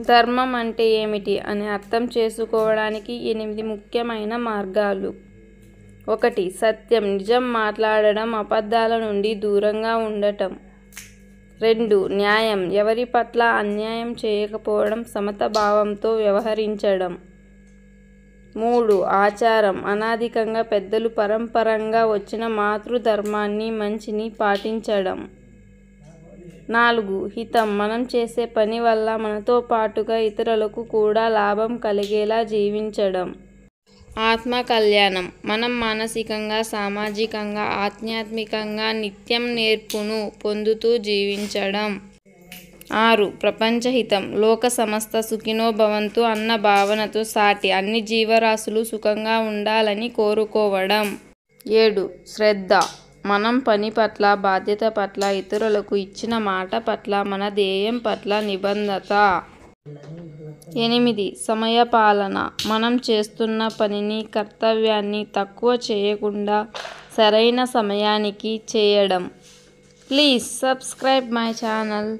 ధర్మం అంటే ఏమిటి అని అర్థం చేసుకోవడానికి 8 ముఖ్యమైన మార్గాలు. 1. సత్యం, నిజం మాట్లాడడం, అబద్ధాల నుండి దూరంగా ఉండటం. 2. న్యాయం, ఎవరి పట్ల అన్యాయం చేయకపోవడం, సమతాభావంతో వ్యవహరించడం. 3. ఆచారం, అనాదికంగా పెద్దలు పరంపరంగా వచ్చిన మాతృధర్మాన్ని, మంచిని పాటించడం. 4. హితం, మనం చేసే పని వల్ల మనతో పాటుగా ఇతరులకు కూడా లాభం కలిగేలా జీవించడం. ఆత్మ కళ్యాణం, మనం మానసికంగా, సామాజికంగా, ఆధ్యాత్మికంగా నిత్యం నేర్పును పొందుతూ జీవించడం. 6. ప్రపంచహితం, లోక సమస్త సుఖినో భవంతు అన్న భావనతో సాటి అన్ని జీవరాశులు సుఖంగా ఉండాలని కోరుకోవడం. 7. శ్రద్ధ, మనం పని పట్ల, బాధ్యత పట్ల, ఇతరులకు ఇచ్చిన మాట పట్ల, మన ధ్యేయం పట్ల నిబద్ధత. 8. సమయపాలన, మనం చేస్తున్న పనిని, కర్తవ్యాన్ని తక్కువ చేయకుండా సరైన సమయానికి చేయడం. Please subscribe my channel.